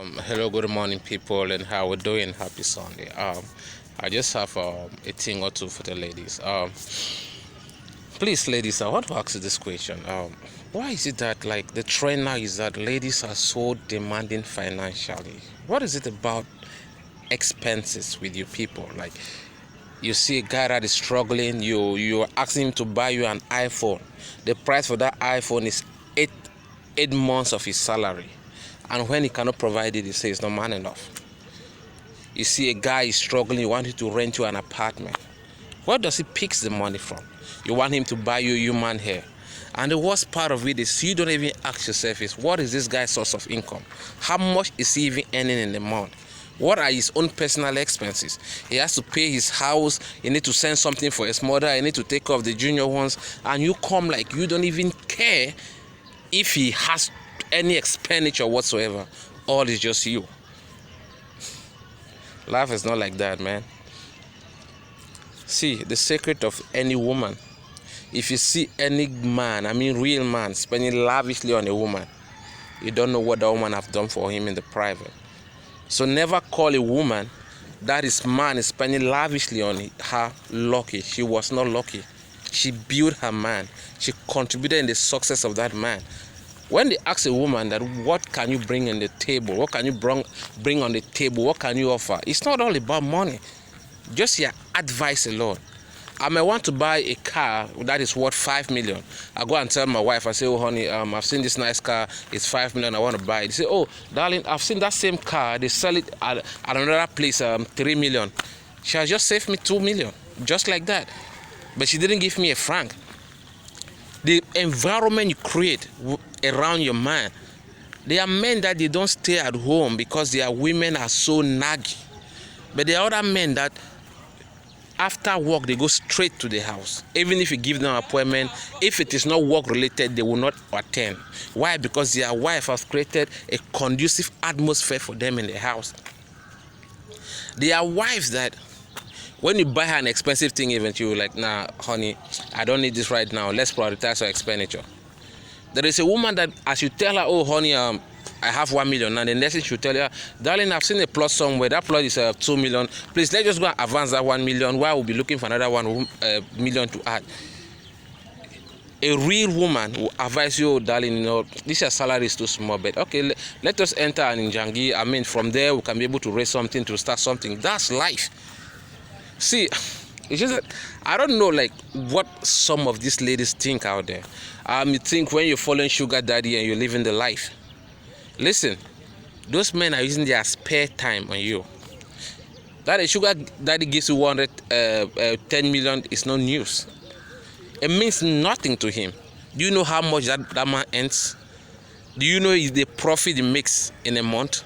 Hello, good morning, people, and how we doing? Happy Sunday. I just have a thing or two for the ladies. Please, ladies, I want to ask you this question. Why is it that like the trend now is that ladies are so demanding financially? What is it about expenses with you people? Like you see a guy that is struggling, you're asking him to buy you an iPhone. The price for that iPhone is eight months of his salary, and when he cannot provide it, he says it's not man enough. You see a guy is struggling, you want him to rent you an apartment. Where does he pick the money from? You want him to buy you human hair. And the worst part of it is you don't even ask yourself is what is this guy's source of income? How much is he even earning in a month? What are his own personal expenses? He has to pay his house, he need to send something for his mother, he need to take care of the junior ones, and you come like you don't even care if he has any expenditure whatsoever. All is just you. Life is not like that, man. See, the secret of any woman, if you see any man, I mean real man, spending lavishly on a woman, you don't know what the woman have done for him in the private. So never call a woman that is man is spending lavishly on her lucky. She was not lucky. She built her man. She contributed in the success of that man. When they ask a woman that what can you bring on the table, what can you bring on the table, what can you offer, it's not all about money. Just your advice alone. I may want to buy a car that is worth 5 million. I go and tell my wife, I say, oh honey, I've seen this nice car, it's 5 million, I want to buy it. They say, oh darling, I've seen that same car, they sell it at another place, 3 million. She has just saved me 2 million, just like that. But she didn't give me a franc. The environment you create around your man. There are men that they don't stay at home because their women are so naggy. But there are other men that after work they go straight to the house. Even if you give them an appointment, if it is not work related, they will not attend. Why? Because their wife has created a conducive atmosphere for them in the house. There are wives that when you buy her an expensive thing, even you like, nah, honey, I don't need this right now. Let's prioritize our expenditure. There is a woman that, as you tell her, oh, honey, I have 1 million, and the next thing she'll tell you, darling, I've seen a plot somewhere. That plot is 2 million. Please, let's just go and advance that 1 million. While we'll be looking for another 1 million to add. A real woman will advise you, oh, darling, you know, this your salary is too small, but okay, let us enter an Injangi. I mean, from there, we can be able to raise something, to start something. That's life. See, it's just that I don't know like what some of these ladies think out there. You think when you're following sugar daddy and you're living the life. Listen, those men are using their spare time on you. That a sugar daddy gives you 10 million is no news. It means nothing to him. Do you know how much that man earns? Do you know the profit he makes in a month?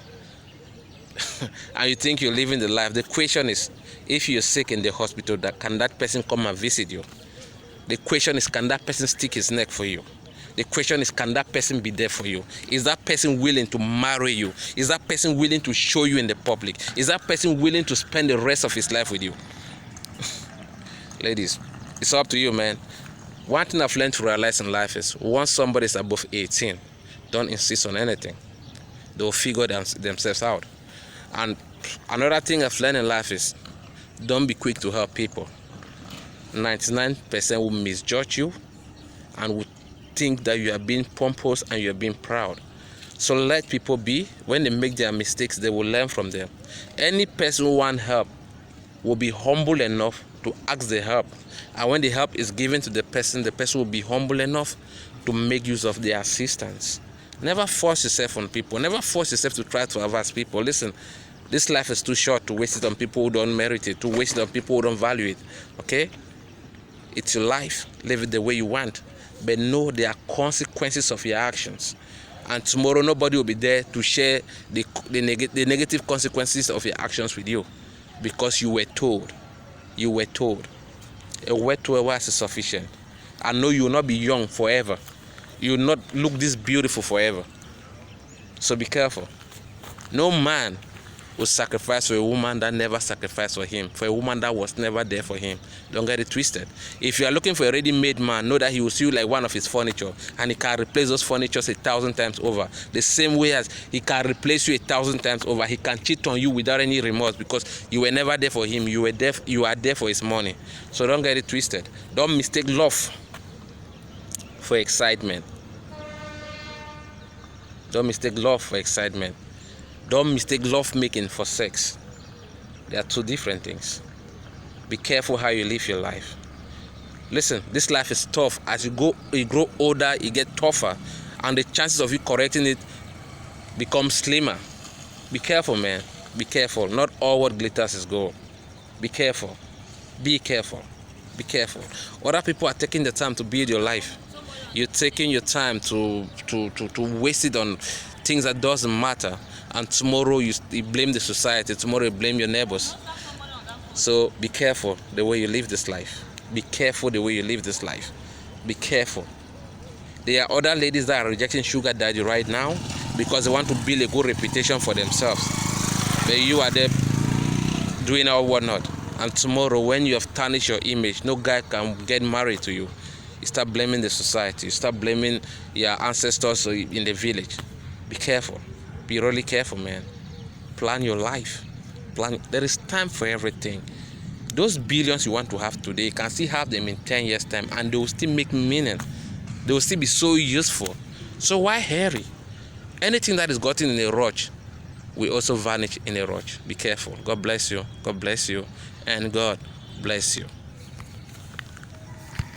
And you think you're living the life. The question is, if you're sick in the hospital, can that person come and visit you? The question is, can that person stick his neck for you? The question is, can that person be there for you? Is that person willing to marry you? Is that person willing to show you in the public? Is that person willing to spend the rest of his life with you? Ladies, it's up to you, man. One thing I've learned to realize in life is once somebody is above 18, don't insist on anything. They'll figure themselves out. And another thing I've learned in life is don't be quick to help people. 99% will misjudge you and will think that you are being pompous and you are being proud. So let people be. When they make their mistakes, they will learn from them. Any person who wants help will be humble enough to ask the help. And when the help is given to the person will be humble enough to make use of their assistance. Never force yourself on people. Never force yourself to try to advance people. Listen, this life is too short to waste it on people who don't merit it, to waste it on people who don't value it. Okay? It's your life. Live it the way you want. But know there are consequences of your actions. And tomorrow nobody will be there to share the negative consequences of your actions with you. Because you were told. You were told. A word to a wise is sufficient. I know you will not be young forever. You will not look this beautiful forever. So be careful. No man will sacrifice for a woman that never sacrificed for him, for a woman that was never there for him. Don't get it twisted. If you are looking for a ready-made man, know that he will see you like one of his furniture, and he can replace those furnitures 1,000 times over. The same way as he can replace you 1,000 times over, he can cheat on you without any remorse because you were never there for him. You are there for his money. So don't get it twisted. Don't mistake love for excitement. Don't mistake love for excitement. Don't mistake love making for sex. They are two different things. Be careful how you live your life. Listen, this life is tough. As you grow older, you get tougher, and the chances of you correcting it become slimmer. Be careful, man. Be careful. Not all what glitters is gold. Be careful. Be careful. Be careful. Other people are taking the time to build your life. You're taking your time to waste it on things that doesn't matter. And tomorrow you blame the society. Tomorrow you blame your neighbors. So be careful the way you live this life. Be careful the way you live this life. Be careful. There are other ladies that are rejecting sugar daddy right now because they want to build a good reputation for themselves. But you are there doing all whatnot. And tomorrow when you have tarnished your image, no guy can get married to you. You start blaming the society. You start blaming your ancestors in the village. Be careful. Be really careful, man. Plan your life. There is time for everything. Those billions you want to have today, you can still have them in 10 years' time, and they will still make meaning. They will still be so useful. So why hurry? Anything that is gotten in a rush will also vanish in a rush. Be careful. God bless you. God bless you. And God bless you.